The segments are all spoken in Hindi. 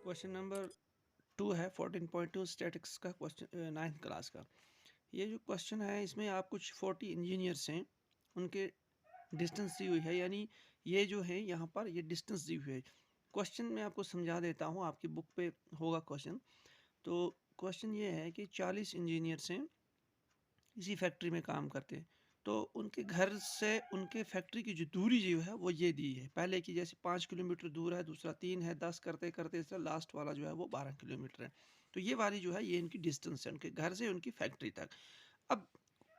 क्वेश्चन नंबर 2 है 14.2 स्टैटिक्स का क्वेश्चन 9th क्लास का। ये जो क्वेश्चन है इसमें आप कुछ 40 इंजीनियर्स हैं, उनके डिस्टेंस दी हुई है, यानी ये जो है यहाँ पर ये डिस्टेंस दी हुई है। क्वेश्चन मैं आपको समझा देता हूँ, आपकी बुक पे होगा क्वेश्चन। तो क्वेश्चन ये है कि 40 इंजीनियर्स हैं, इसी फैक्ट्री में काम करते हैं। तो उनके घर से उनके फैक्ट्री की जो दूरी जो है वो ये दी है, पहले की जैसे 5 किलोमीटर दूर है, दूसरा 3 है, 10 करते करते इस लास्ट वाला जो है वो 12 किलोमीटर है। तो ये वाली जो है ये इनकी डिस्टेंस है उनके घर से उनकी फैक्ट्री तक। अब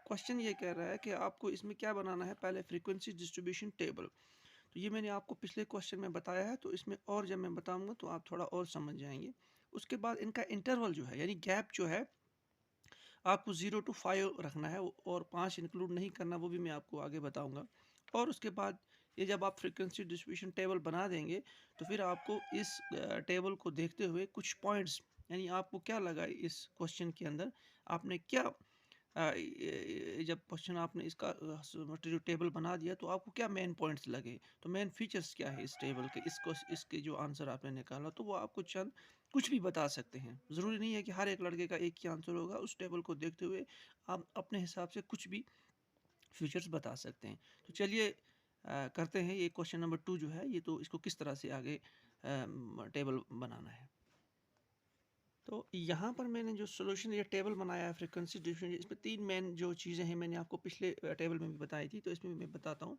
क्वेश्चन ये कह रहा है कि आपको इसमें क्या बनाना है, पहले फ्रीक्वेंसी डिस्ट्रीब्यूशन टेबल। तो ये मैंने आपको पिछले क्वेश्चन में बताया है, तो इसमें और जब मैं बताऊंगा तो आप थोड़ा और समझ जाएंगे। उसके बाद इनका इंटरवल जो है यानी गैप जो है आपको 0 to 5 रखना है, और 5 इंक्लूड नहीं करना, वो भी मैं आपको आगे बताऊंगा। और उसके बाद ये जब आप फ्रीक्वेंसी डिस्ट्रीब्यूशन टेबल बना देंगे तो फिर आपको इस टेबल को देखते हुए कुछ पॉइंट्स, यानी आपको क्या लगा इस क्वेश्चन के अंदर, आपने क्या जब क्वेश्चन आपने इसका जो टेबल बना दिया तो आपको क्या मेन पॉइंट्स लगे, तो मेन फीचर्स क्या है इस टेबल के, इसको इसके जो आंसर आपने निकाला तो वो आपको चंद कुछ भी बता सकते हैं। ज़रूरी नहीं है कि हर एक लड़के का एक ही आंसर होगा, उस टेबल को देखते हुए आप अपने हिसाब से कुछ भी फीचर्स बता सकते हैं। तो चलिए करते हैं ये क्वेश्चन नंबर 2 जो है ये, तो इसको किस तरह से आगे टेबल बनाना है। तो यहाँ पर मैंने जो सोल्यूशन या टेबल बनाया है फ्रीक्वेंसी डिस्ट्रीब्यूशन, इसमें 3 मेन जो चीज़ें हैं मैंने आपको पिछले टेबल में भी बताई थी, तो इसमें भी मैं बताता हूँ।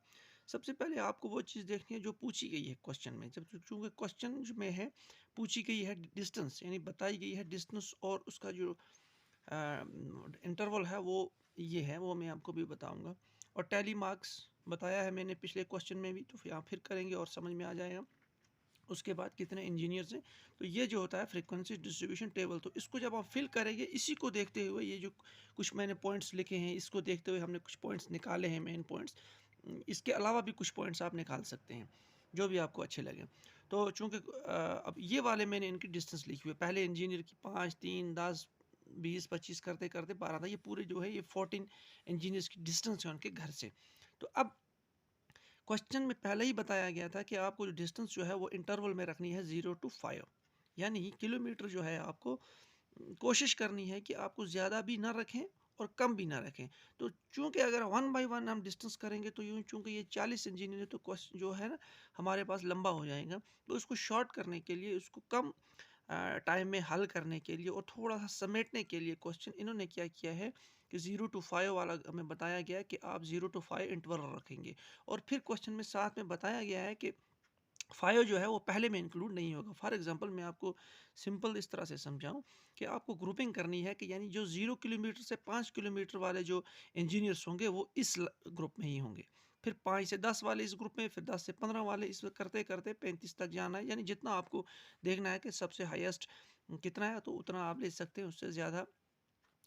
सबसे पहले आपको वो चीज़ देखनी है जो पूछी गई है क्वेश्चन में। जब चूँकि क्वेश्चन में है पूछी गई है डिस्टेंस, यानी बताई गई है डिस्टेंस, और उसका जो इंटरवल है वो ये है, वो मैं आपको भी बताऊँगा। और टैली मार्क्स बताया है मैंने पिछले क्वेश्चन में भी, तो फिर आप फिर करेंगे और समझ में आ जाएगा। उसके बाद कितने इंजीनियर्स हैं, तो ये जो होता है फ्रीक्वेंसी डिस्ट्रीब्यूशन टेबल। तो इसको जब आप फिल करेंगे, इसी को देखते हुए ये जो कुछ मैंने पॉइंट्स लिखे हैं, इसको देखते हुए हमने कुछ पॉइंट्स निकाले हैं, मेन पॉइंट्स। इसके अलावा भी कुछ पॉइंट्स आप निकाल सकते हैं जो भी आपको अच्छे लगे। तो चूँकि अब ये वाले मैंने इनकी डिस्टेंस लिखी हुई है, पहले इंजीनियर की 5, 3, 10, 20, 25 करते करते 12 था, ये पूरे जो है ये 14 इंजीनियर्स की डिस्टेंस है उनके घर से। तो अब क्वेश्चन में पहले ही बताया गया था कि आपको जो डिस्टेंस जो है वो इंटरवल में रखनी है 0 to 5, यानी किलोमीटर जो है आपको कोशिश करनी है कि आपको ज़्यादा भी ना रखें और कम भी ना रखें। तो चूंकि अगर 1 बाई 1 हम डिस्टेंस करेंगे तो यूँ चूंकि ये 40 इंजीनियर है, तो क्वेश्चन जो है ना हमारे पास लंबा हो जाएगा। तो उसको शॉर्ट करने के लिए, उसको कम टाइम में हल करने के लिए और थोड़ा सा समेटने के लिए क्वेश्चन इन्होंने क्या किया है कि 0 to 5 वाला हमें बताया गया है कि आप 0 to 5 इंटरवल रखेंगे। और फिर क्वेश्चन में साथ में बताया गया है कि 5 जो है वो पहले में इंक्लूड नहीं होगा। फॉर एग्जांपल मैं आपको सिंपल इस तरह से समझाऊं कि आपको ग्रुपिंग करनी है कि यानी जो 0 किलोमीटर से 5 किलोमीटर वाले जो इंजीनियर्स होंगे वो इस ग्रुप में ही होंगे, फिर 5 से 10 वाले इस ग्रुप में, फिर 10 से 15 वाले, इस करते करते 35 तक जाना है। यानी जितना आपको देखना है कि सबसे हाईएस्ट कितना है तो उतना आप ले सकते हैं, उससे ज़्यादा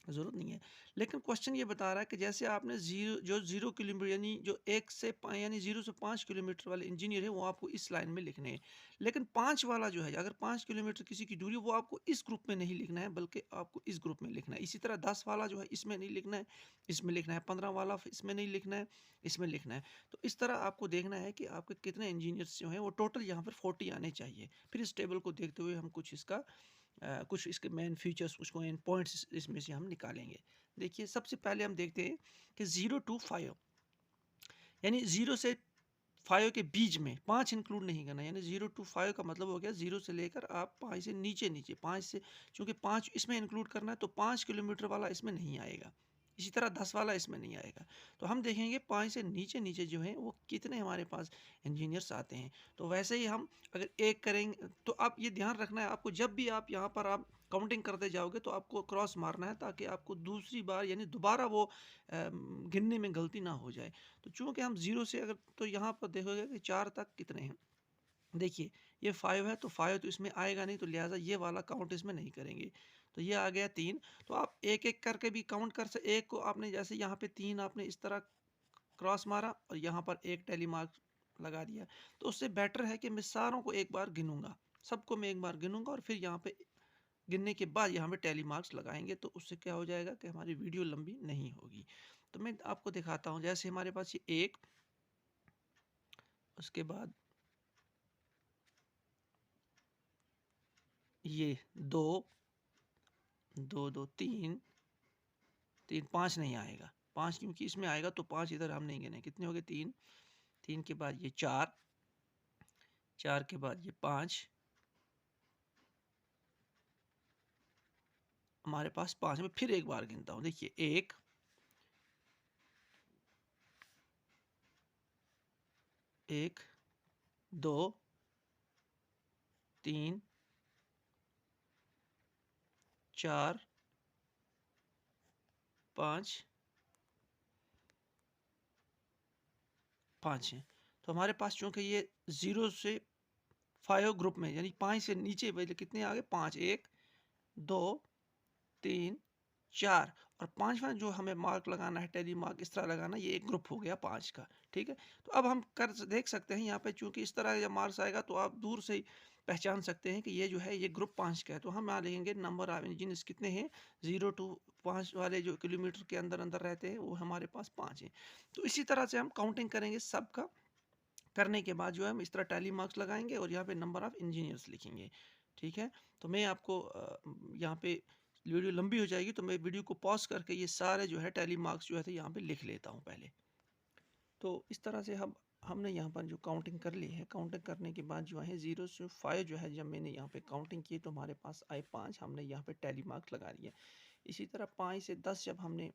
ज़रूरत नहीं है। लेकिन क्वेश्चन ये बता रहा है कि जैसे आपने 0 किलोमीटर, यानी जो 1 से यानी 0 से 5 किलोमीटर वाले इंजीनियर है वो आपको इस लाइन में लिखने हैं। लेकिन 5 वाला जो है, अगर 5 किलोमीटर किसी की दूरी, वो आपको इस ग्रुप में नहीं लिखना है बल्कि आपको इस ग्रुप में लिखना है। इसी तरह 10 वाला जो है इसमें नहीं लिखना है, इसमें लिखना है। 15 वाला इसमें नहीं लिखना है, इसमें लिखना है। तो इस तरह आपको देखना है कि आपके कितने इंजीनियर्स जो हैं वो टोटल यहाँ पर 40 आने चाहिए। फिर इस टेबल को देखते हुए हम कुछ इसका कुछ इसके मेन फीचर्स, कुछ मेन पॉइंट्स इसमें से हम निकालेंगे। देखिए सबसे पहले हम देखते हैं कि 0 to 5, यानी 0 से 5 के बीच में 5 इंक्लूड नहीं करना, यानी 0 to 5 का मतलब हो गया 0 से लेकर आप 5 से नीचे नीचे 5 से, चूँकि 5 इसमें इंक्लूड करना है तो 5 किलोमीटर वाला इसमें नहीं आएगा। इसी तरह 10 वाला इसमें नहीं आएगा। तो हम देखेंगे 5 से नीचे नीचे जो है वो कितने हमारे पास इंजीनियर्स आते हैं। तो वैसे ही हम अगर एक करेंगे तो आप ये ध्यान रखना है, आपको जब भी आप यहाँ पर आप काउंटिंग करते जाओगे तो आपको क्रॉस मारना है, ताकि आपको दूसरी बार यानी दोबारा वो गिनने में गलती ना हो जाए। तो चूँकि हम 0 से अगर, तो यहाँ पर देखोगे कि 4 तक कितने हैं। देखिए ये 5 है तो 5 तो इसमें आएगा नहीं, तो लिहाजा ये वाला काउंट इसमें नहीं करेंगे। तो ये आ गया 3। तो आप एक-एक करके भी काउंट कर सकते, एक को आपने जैसे यहाँ पे 3 आपने इस तरह क्रॉस मारा और यहाँ पर एक टैली मार्क लगा दिया। तो उससे बेटर है कि मैं सारों को एक बार गिनूँगा, सबको मैं एक बार गिनूँगा और फिर यहाँ पे गिनने के बाद यहाँ पे टैली मार्क्स लगाएँगे, तो उससे क्या हो जाएगा कि हमारी वीडियो लंबी नहीं होगी। तो मैं आपको दिखाता हूँ, जैसे हमारे पास ये 1, उसके बाद ये 2 2 2 3 3 5 नहीं आएगा, 5 क्योंकि इसमें आएगा तो 5 इधर हम नहीं गिने। कितने हो गए? 3 3 के बाद ये 4 4 के बाद ये 5, हमारे पास 5 में फिर एक बार गिनता हूँ। देखिए 1 1 2 3 4 5 5 है। तो हमारे पास चूंकि ये 0 से 5 ग्रुप में, यानी 5 से नीचे पहले कितने आ गए? 5 1 2 3 4 और 5वां जो हमें मार्क लगाना है, टैली मार्क इस तरह लगाना, ये एक ग्रुप हो गया 5 का। ठीक है, तो अब हम कर देख सकते हैं यहाँ पे, चूंकि इस तरह जब मार्क्स आएगा तो आप दूर से ही पहचान सकते हैं कि ये जो है ये ग्रुप 5 का है। तो हम यहाँ लिखेंगे नंबर ऑफ इंजीनियर्स कितने हैं? 0 to 5 वाले जो किलोमीटर के अंदर अंदर रहते हैं वो हमारे पास 5 हैं। तो इसी तरह से हम काउंटिंग करेंगे सबका। करने के बाद जो है हम इस तरह टैली मार्क्स लगाएंगे और यहाँ पे नंबर ऑफ इंजीनियर्स लिखेंगे। ठीक है, तो मैं आपको यहाँ पे वीडियो लंबी हो जाएगी तो मैं वीडियो को पॉज करके ये सारे जो है टैली मार्क्स जो है यहाँ पे लिख लेता हूँ पहले। तो इस तरह से हमने यहाँ पर जो काउंटिंग कर ली है, काउंटिंग करने के बाद जो है 0 से 5 जो है जब मैंने यहाँ पे काउंटिंग की तो हमारे पास आए 5, हमने यहाँ पे टैली मार्क्स लगा दिए। इसी तरह 5 से 10 जब हमने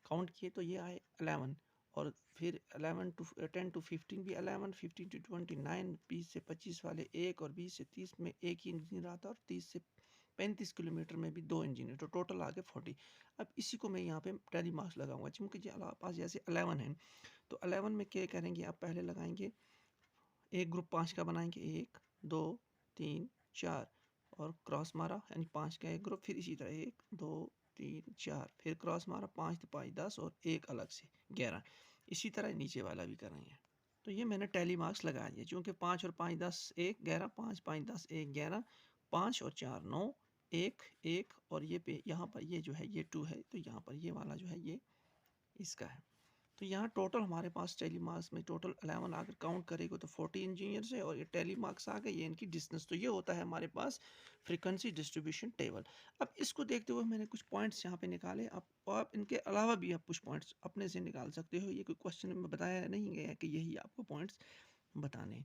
काउंट किए तो ये आए 11, और फिर 11 to 10 to 15 भी 11, 15 to 29, 20 से 25 वाले एक, और 20 से 30 में एक ही इंजीनियर आता है, और 30 से 35 किलोमीटर में भी 2 इंजीनियर, तो टोटल आ गए 40। अब इसी को मैं यहाँ पे टैली मार्क्स लगाऊंगा, क्योंकि पास जैसे 11 है तो 11 में क्या करेंगे? आप पहले लगाएंगे एक ग्रुप 5 का बनाएंगे, 1 2 3 4 और क्रॉस मारा, यानी 5 का एक ग्रुप, फिर इसी तरह 1 2 3 4 फिर क्रॉस मारा, 5 तो 5 10 और एक अलग से 11। इसी तरह नीचे वाला भी करेंगे। तो ये मैंने टैली मार्क्स लगा दिए, क्योंकि 5 और 5 10 1 11, 5 5 10 1 11, 5 और 4 9 1 1, और ये पे यहाँ पर ये जो है ये 2 है, तो यहाँ पर ये वाला जो है ये इसका है। तो यहाँ टोटल हमारे पास टैली मार्क्स में टोटल 11 अगर काउंट करेंगे तो 40 इंजीनियर्स है, और ये टैली मार्क्स आ गए, ये इनकी डिस्टेंस। तो ये होता है हमारे पास फ्रीक्वेंसी डिस्ट्रीब्यूशन टेबल। अब इसको देखते हुए मैंने कुछ पॉइंट्स यहाँ पे निकाले। आप इनके अलावा भी आप कुछ पॉइंट्स अपने से निकाल सकते हो, ये कोई क्वेश्चन में बताया नहीं गया है कि यही आपको पॉइंट्स बताने।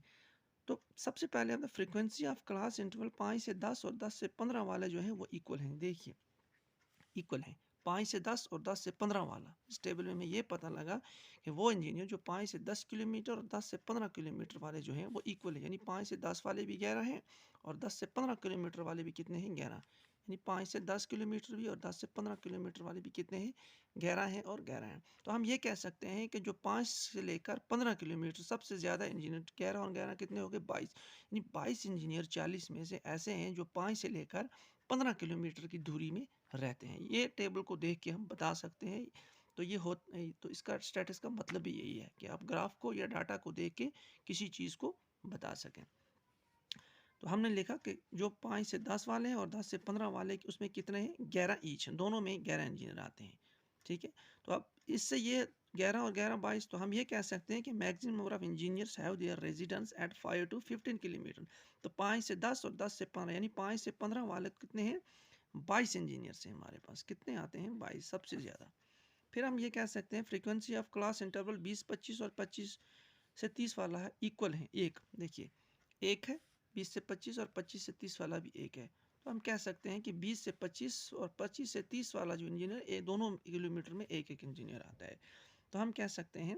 तो सबसे पहले हम फ्रीक्वेंसी ऑफ क्लास इंटरवल 5 से 10 और 10 से 15 वाले जो है वो इक्वल हैं। देखिए इक्वल है 5 से 10 और 10 से 15 वाला। इस टेबल में ये पता लगा कि वो इंजीनियर जो 5 से 10 किलोमीटर और 10 से 15 किलोमीटर वाले जो हैं वो इक्वल है, यानी 5 से 10 वाले भी 11 हैं और 10 से 15 किलोमीटर वाले भी कितने हैं? 11। यानी 5 से 10 किलोमीटर भी और 10 से 15 किलोमीटर वाले भी कितने हैं? 11 हैं और 11 हैं। तो हम ये कह सकते हैं कि जो 5 से लेकर 15 किलोमीटर सबसे ज़्यादा इंजीनियर 11 और 11 कितने हो गए? 22। यानी 22 इंजीनियर 40 में से ऐसे हैं जो 5 से लेकर 15 किलोमीटर की दूरी में रहते हैं। ये टेबल को देख के हम बता सकते हैं। तो ये हो तो इसका स्टेटस का मतलब भी यही है कि आप ग्राफ को या डाटा को देख के किसी चीज़ को बता सकें। तो हमने लिखा कि जो 5 से 10 वाले हैं और 10 से 15 वाले उसमें कितने हैं? 11 ईच हैं, दोनों में 11 इंजीनियर आते हैं। ठीक है, तो अब इससे ये 11 और 11 22, तो हम ये कह सकते हैं कि maximum number of engineers have their residence at 5 to 15 kilometre. तो 5 से 10 और 10 से 15, यानी 5 से 15 वाले कितने हैं? 22 इंजीनियर्स हैं हमारे पास। कितने आते हैं? 22, सबसे ज़्यादा। फिर हम ये कह सकते हैं फ्रीक्वेंसी ऑफ क्लास इंटरवल 20 25 और 25 से 30 वाला है इक्वल है एक। देखिए एक है 20 से 25 और 25 से 30 वाला भी एक है। तो हम कह सकते हैं कि 20 से 25 और 25 से 30 वाला जो इंजीनियर ये दोनों किलोमीटर में एक एक इंजीनियर आता है। तो हम कह सकते हैं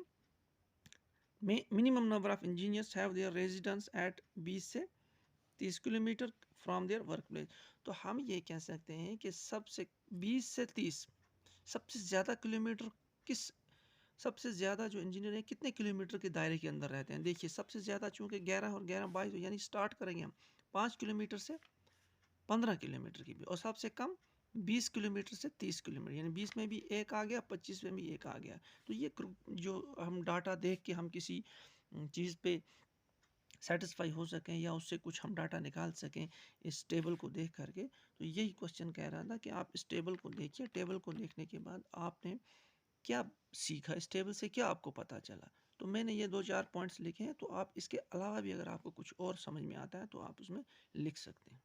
minimum number of engineers have their residence at 20 से 30 kilometre from their work place. तो हम ये कह सकते हैं कि सबसे 20 से 30 सबसे ज़्यादा किलोमीटर किस सबसे ज़्यादा जो इंजीनियर है कितने किलोमीटर के दायरे के अंदर रहते हैं? देखिए सबसे ज़्यादा चूँकि 11 और 11 22, यानी स्टार्ट करेंगे हम 5 किलोमीटर से 15 किलोमीटर की भी, और सबसे कम 20 किलोमीटर से 30 किलोमीटर, यानी 20 में भी एक आ गया, 25 में भी एक आ गया। तो ये जो हम डाटा देख के हम किसी चीज़ पे सेटिस्फाई हो सकें या उससे कुछ हम डाटा निकाल सकें इस टेबल को देख करके, तो यही क्वेश्चन कह रहा था कि आप इस टेबल को देखिए। टेबल को देखने के बाद आपने क्या सीखा, इस टेबल से क्या आपको पता चला? तो मैंने ये 2-4 पॉइंट्स लिखे हैं, तो आप इसके अलावा भी अगर आपको कुछ और समझ में आता है तो आप उसमें लिख सकते हैं।